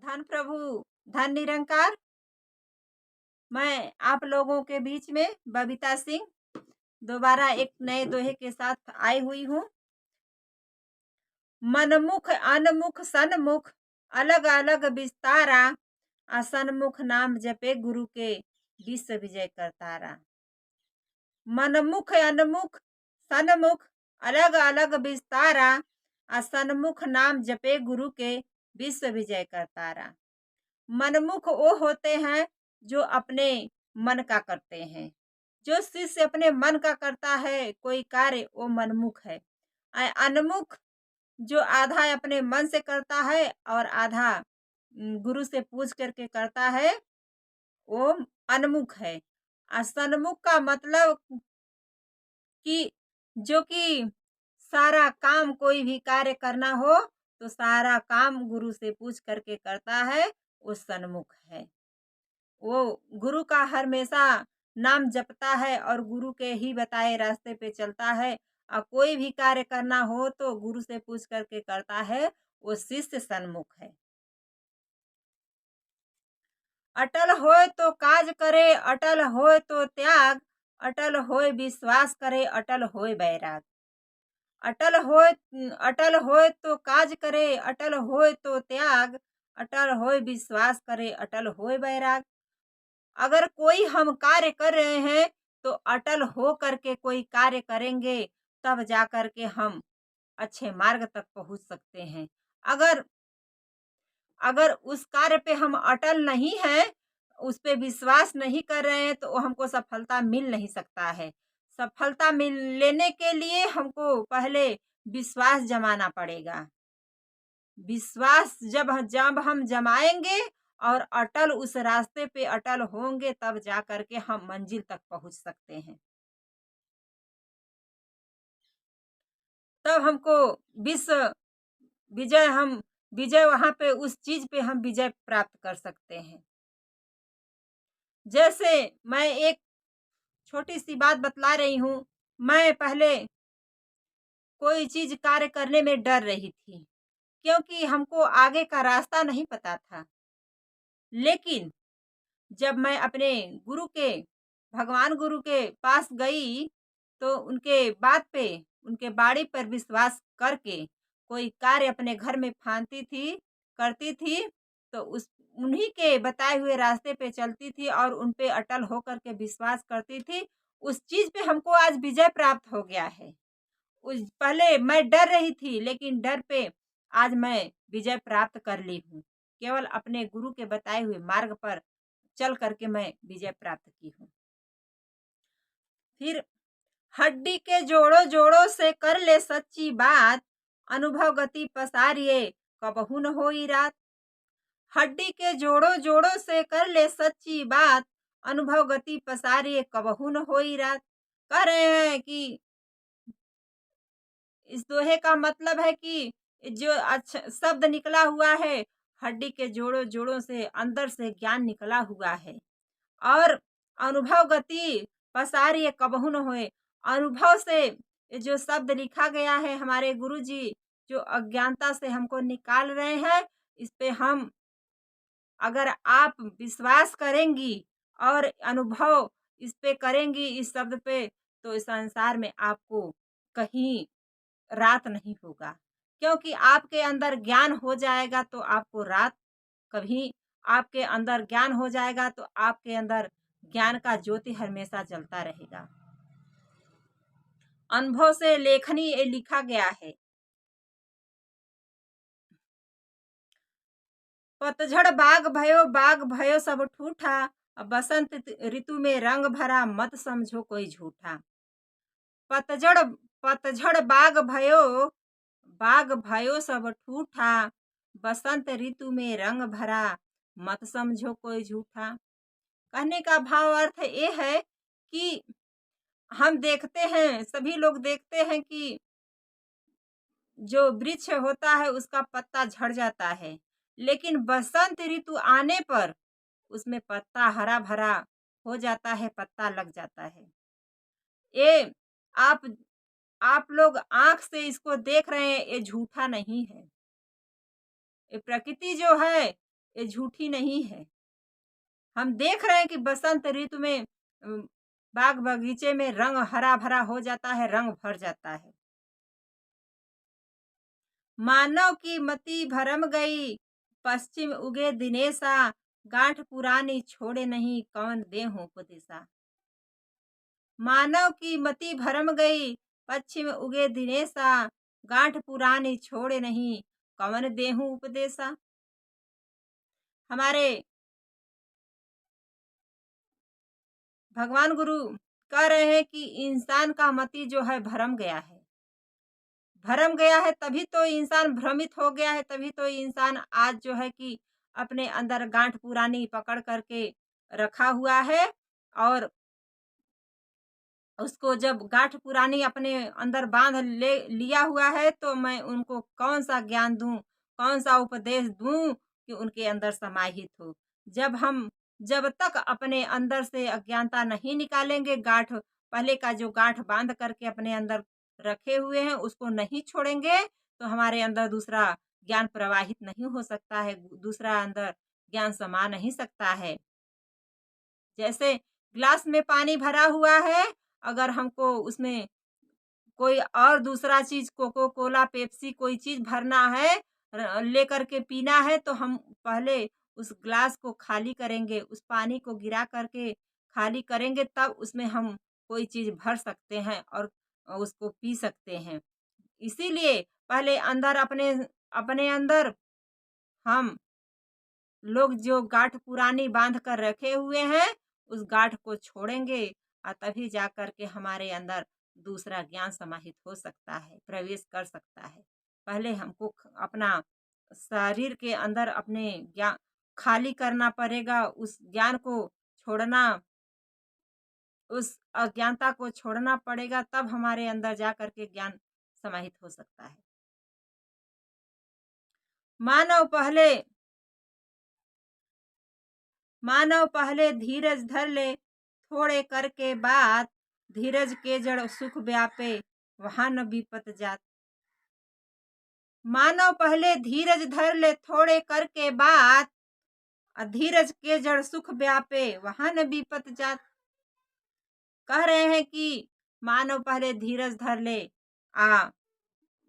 धन प्रभु, धन निरंकार। मैं आप लोगों के बीच में बबीता सिंह दोबारा एक नए दोहे के साथ आई हुई हूँ। मनमुख अनमुख सन्मुख अलग अलग विस्तारा, असन्मुख नाम जपे गुरु के विश्व विजय करतारा। मनमुख अनमुख सन्मुख अलग अलग विस्तारा, असन्मुख नाम जपे गुरु के विश्व विजय करतारा। मनमुख वो होते हैं जो अपने मन का करते हैं। जो शिष्य अपने मन का करता है कोई कार्य, वो मनमुख है। अनमुख जो आधा अपने मन से करता है और आधा गुरु से पूछ करके करता है, वो अनमुख है। सन्मुख का मतलब कि जो कि सारा काम कोई भी कार्य करना हो तो सारा काम गुरु से पूछ करके करता है, वो सन्मुख है। वो गुरु का हमेशा नाम जपता है और गुरु के ही बताए रास्ते पे चलता है। और कोई भी कार्य करना हो तो गुरु से पूछ करके करता है, वो शिष्य सन्मुख है। अटल होए तो काज करे, अटल होए तो त्याग, अटल होए विश्वास करे, अटल होए बैराग। अटल होए तो काज करे, अटल होए तो त्याग, अटल होए विश्वास करे, अटल होए बैराग। अगर कोई हम कार्य कर रहे हैं तो अटल हो करके कोई कार्य करेंगे, तब जा करके हम अच्छे मार्ग तक पहुंच सकते हैं। अगर अगर उस कार्य पे हम अटल नहीं हैं, उस पे विश्वास नहीं कर रहे हैं, तो हमको सफलता मिल नहीं सकता है। सफलता मिल लेने के लिए हमको पहले विश्वास जमाना पड़ेगा। विश्वास जब जब हम जमाएंगे और अटल उस रास्ते पे अटल होंगे, तब जा करके हम मंजिल तक पहुंच सकते हैं। तब हमको विश्व विजय हम विजय वहां पे उस चीज पे हम विजय प्राप्त कर सकते हैं। जैसे मैं एक छोटी सी बात बतला रही हूँ। मैं पहले कोई चीज कार्य करने में डर रही थी, क्योंकि हमको आगे का रास्ता नहीं पता था। लेकिन जब मैं अपने गुरु के भगवान गुरु के पास गई, तो उनके बात पे उनके बाणी पर विश्वास करके कोई कार्य अपने घर में फानती थी, करती थी, तो उस उन्हीं के बताए हुए रास्ते पे चलती थी और उन पे अटल होकर के विश्वास करती थी। उस चीज पे हमको आज विजय प्राप्त हो गया है। उस पहले मैं डर रही थी, लेकिन डर पे आज मैं विजय प्राप्त कर ली हूँ। केवल अपने गुरु के बताए हुए मार्ग पर चल करके मैं विजय प्राप्त की हूँ। फिर हड्डी के जोड़ों जोड़ों से कर ले सच्ची बात, अनुभव गति पसारिए कबहू न होई रात। हड्डी के जोड़ों जोड़ों से कर ले सच्ची बात, अनुभव गति पसारिए कबहू न होई रात। कह रहे हैं कि इस दोहे का मतलब है कि जो अच्छा शब्द निकला हुआ है, हड्डी के जोड़ों जोड़ों से अंदर से ज्ञान निकला हुआ है। और अनुभव गति पसारिए कबहू न होए। अनुभव से ये जो शब्द लिखा गया है, हमारे गुरुजी जो अज्ञानता से हमको निकाल रहे हैं, इस पे हम अगर आप विश्वास करेंगी और अनुभव इस पे करेंगी, इस शब्द पे, तो इस संसार में आपको कहीं रात नहीं होगा। क्योंकि आपके अंदर ज्ञान हो जाएगा तो आपको रात कभी आपके अंदर ज्ञान हो जाएगा तो आपके अंदर ज्ञान का ज्योति हमेशा जलता रहेगा। अनुभव से लेखनी ये लिखा गया है। पतझड़ बाग भयो सब ठूठा, बसंत ऋतु में रंग भरा मत समझो कोई झूठा। पतझड़ पतझड़ बाग भयो सब ठूठा, बसंत ऋतु में रंग भरा मत समझो कोई झूठा। कहने का भाव अर्थ ये है कि हम देखते हैं, सभी लोग देखते हैं कि जो वृक्ष होता है उसका पत्ता झड़ जाता है, लेकिन बसंत ऋतु आने पर उसमें पत्ता हरा भरा हो जाता है, पत्ता लग जाता है। ये आप आप लोग आंख से इसको देख रहे हैं, ये झूठा नहीं है। ये प्रकृति जो है ये झूठी नहीं है। हम देख रहे हैं कि बसंत ऋतु में बाग बगीचे में रंग हरा भरा हो जाता है, रंग भर जाता है। मानव की मति भरम गई, पश्चिम उगे दिनेसा, गांठ पुरानी छोड़े नहीं, कौन देहूं उपदेसा। मानव की मति भरम गई, पश्चिम उगे दिनेसा, गांठ पुरानी छोड़े नहीं, कौन देहूं उपदेसा। हमारे भगवान गुरु कह रहे हैं कि इंसान का मति जो है भरम गया है। भरम गया है तभी तो इंसान भ्रमित हो गया है, तभी तो इंसान आज जो है कि अपने अंदर गांठ पुरानी पकड़ करके रखा हुआ है। और उसको जब गांठ पुरानी अपने अंदर बांध ले लिया हुआ है तो मैं उनको कौन सा ज्ञान दूं, कौन सा उपदेश दूं कि उनके अंदर समाहित हो। जब तक अपने अंदर से अज्ञानता नहीं निकालेंगे, गांठ पहले का जो गांठ बांध करके अपने अंदर रखे हुए हैं उसको नहीं छोड़ेंगे, तो हमारे अंदर दूसरा ज्ञान प्रवाहित नहीं हो सकता है, दूसरा अंदर ज्ञान समा नहीं सकता है। जैसे ग्लास में पानी भरा हुआ है, अगर हमको उसमें कोई और दूसरा चीज कोको कोला पेप्सी कोई चीज भरना है, लेकर के पीना है, तो हम पहले उस ग्लास को खाली करेंगे, उस पानी को गिरा करके खाली करेंगे, तब उसमें हम कोई चीज भर सकते हैं और उसको पी सकते हैं। इसीलिए पहले अंदर अपने अपने अंदर हम लोग जो गांठ पुरानी बांध कर रखे हुए हैं उस गांठ को छोड़ेंगे, और तभी जा कर के हमारे अंदर दूसरा ज्ञान समाहित हो सकता है, प्रवेश कर सकता है। पहले हमको अपना शरीर के अंदर अपने ज्ञान खाली करना पड़ेगा, उस ज्ञान को छोड़ना, उस अज्ञानता को छोड़ना पड़ेगा, तब हमारे अंदर जा कर के ज्ञान समाहित हो सकता है। मानव पहले धीरज धर ले, थोड़े करके बात, धीरज के जड़ सुख व्यापे, वहां न विपत जात। मानव पहले धीरज धर ले, थोड़े करके बात, धीरज के जड़ सुख व्यापे, वहां न विपत जात। कह रहे हैं कि मानव पहले धीरज धर ले,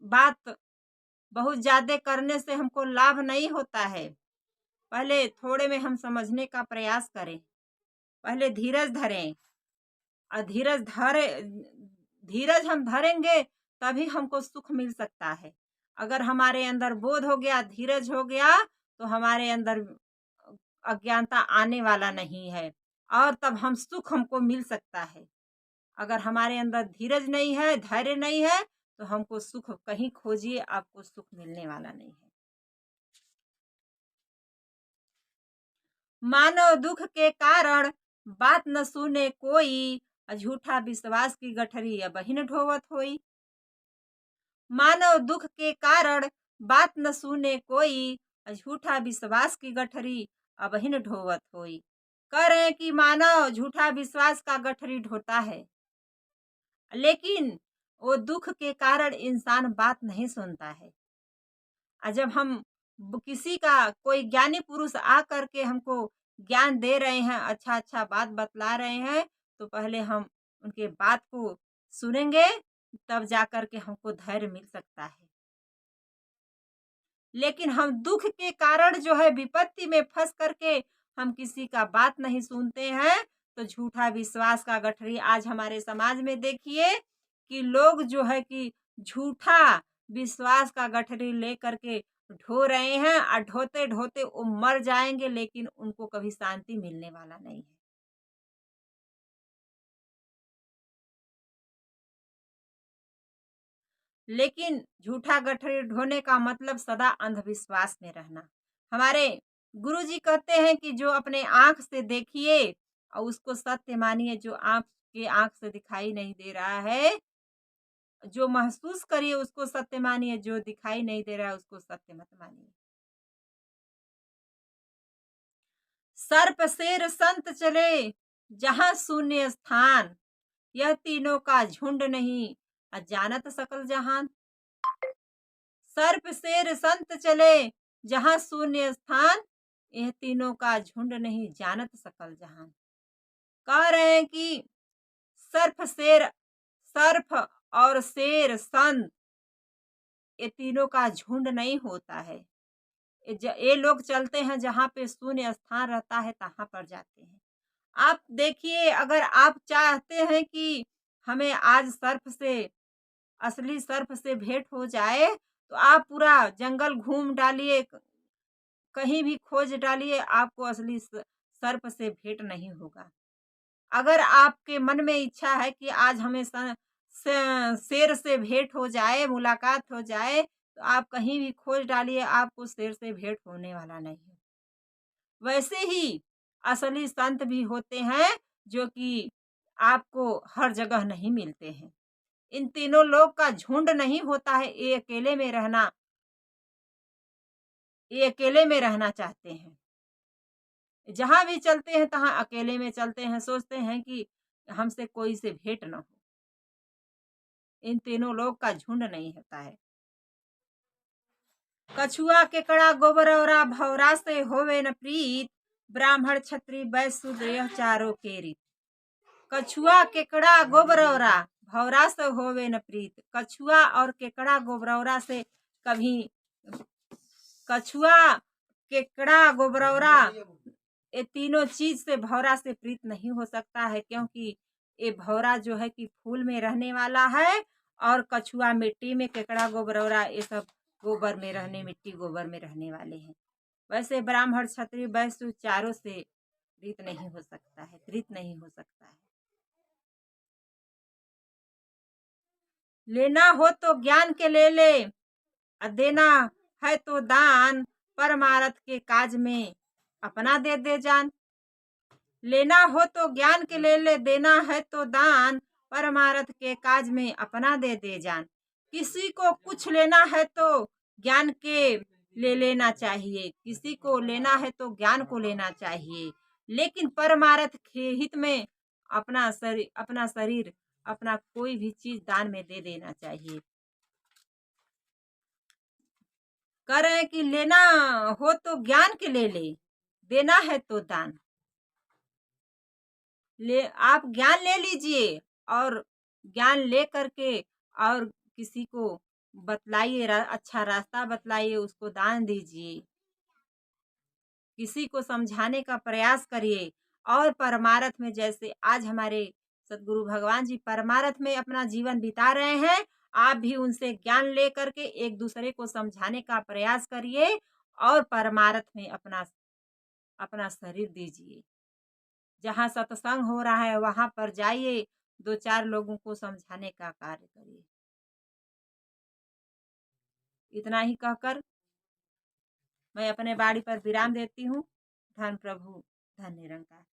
बात बहुत ज्यादा करने से हमको लाभ नहीं होता है। पहले थोड़े में हम समझने का प्रयास करें, पहले धीरज धरें, और धीरज हम धरेंगे तभी हमको सुख मिल सकता है। अगर हमारे अंदर बोध हो गया, धीरज हो गया, तो हमारे अंदर अज्ञानता आने वाला नहीं है, और तब सुख हमको मिल सकता है। अगर हमारे अंदर धीरज नहीं है, धैर्य नहीं है, तो हमको सुख कहीं खोजिए, आपको सुख मिलने वाला नहीं है। मानव दुख के कारण बात न सुने कोई, झूठा विश्वास की गठरी अबहिन ढोवत होई। मानव दुख के कारण बात न सुने कोई, झूठा विश्वास की गठरी अबहिन ढोवत होई। कह रहे हैं कि मानव झूठा विश्वास का गठरी ढोता है, लेकिन वो दुख के कारण इंसान बात नहीं सुनता है। जब हम किसी का कोई ज्ञानी पुरुष आ करके हमको ज्ञान दे रहे हैं, अच्छा अच्छा बात बतला रहे हैं, तो पहले हम उनके बात को सुनेंगे, तब जा कर के हमको धैर्य मिल सकता है। लेकिन हम दुख के कारण जो है विपत्ति में फंस करके हम किसी का बात नहीं सुनते हैं, तो झूठा विश्वास का गठरी आज हमारे समाज में देखिए कि लोग जो है कि झूठा विश्वास का गठरी लेकर के ढो रहे हैं, और ढोते ढोते वो मर जाएंगे, लेकिन उनको कभी शांति मिलने वाला नहीं है। लेकिन झूठा गठरी ढोने का मतलब सदा अंधविश्वास में रहना। हमारे गुरुजी कहते हैं कि जो अपने आंख से देखिए और उसको सत्य मानिए, जो आंख से दिखाई नहीं दे रहा है, जो महसूस करिए उसको सत्य मानिए, जो दिखाई नहीं दे रहा है उसको सत्य मत मानिए। सर्प शेर संत चले जहां शून्य स्थान, यह तीनों का झुंड नहीं अजानत सकल जहान। सर्प शेर संत चले जहां शून्य स्थान, यह तीनों का झुंड नहीं जानत सकल जहान। कह रहे हैं कि सर्फ और शेर संत, ये तीनों का झुंड नहीं होता है। ये लोग चलते हैं जहाँ पे शून्य स्थान रहता है तहाँ पर जाते हैं। आप देखिए, अगर आप चाहते हैं कि हमें आज असली सर्प से भेंट हो जाए, तो आप पूरा जंगल घूम डालिए, कहीं भी खोज डालिए, आपको असली सर्प से भेंट नहीं होगा। अगर आपके मन में इच्छा है कि आज हमें शेर से भेंट हो जाए, मुलाकात हो जाए, तो आप कहीं भी खोज डालिए, आपको शेर से भेंट होने वाला नहीं है। वैसे ही असली संत भी होते हैं जो कि आपको हर जगह नहीं मिलते हैं। इन तीनों लोग का झुंड नहीं होता है, ये अकेले में रहना चाहते हैं। जहाँ भी चलते हैं तहाँ अकेले में चलते हैं, सोचते हैं कि हमसे कोई से भेंट न हो। इन तीनों लोग का झुंड नहीं होता है। कछुआ केकड़ा गोबरौरा भौरा से होवे न प्रीत, ब्राह्मण क्षत्रिय वैश्य शूद्र यह चारों के रीत। कछुआ केकड़ा गोबरौरा भौरा से होवे न प्रीत। कछुआ और केकड़ा गोबरौरा से कभी कछुआ केकड़ा गोबरौरा ये तीनों चीज से भौरा से प्रीत नहीं हो सकता है, क्योंकि ये भौरा जो है कि फूल में रहने वाला है और कछुआ मिट्टी में, केकड़ा गोबरौरा ये सब गोबर में रहने, मिट्टी गोबर में रहने वाले हैं। वैसे ब्राह्मण क्षत्रिय वैश्य चारों से प्रीत नहीं हो सकता है, प्रीत नहीं हो सकता है। लेना हो तो ज्ञान के ले ले, देना है तो दान, परमारथ के काज में अपना दे दे जान। लेना हो तो ज्ञान के ले ले, देना है तो दान, परमारथ के काज में अपना दे दे जान। किसी को कुछ लेना है तो ज्ञान के ले लेना चाहिए, किसी को लेना है तो ज्ञान को लेना चाहिए, लेकिन परमारथ के हित में अपना शरीर अपना कोई भी चीज दान में दे देना चाहिए। कह रहे हैं कि लेना हो तो ज्ञान के ले ले, देना है तो दान। आप ज्ञान ले लीजिए और ज्ञान ले करके और किसी को बतलाइए, अच्छा रास्ता बतलाइए, उसको दान दीजिए, किसी को समझाने का प्रयास करिए। और परमार्थ में, जैसे आज हमारे सदगुरु भगवान जी परमार्थ में अपना जीवन बिता रहे हैं, आप भी उनसे ज्ञान ले करके एक दूसरे को समझाने का प्रयास करिए और परमार्थ में अपना शरीर दीजिए। जहाँ सत्संग हो रहा है वहां पर जाइए, 2-4 लोगों को समझाने का कार्य करिए। इतना ही कहकर मैं अपने बाड़ी पर विराम देती हूँ। धन प्रभु धन निरंकार।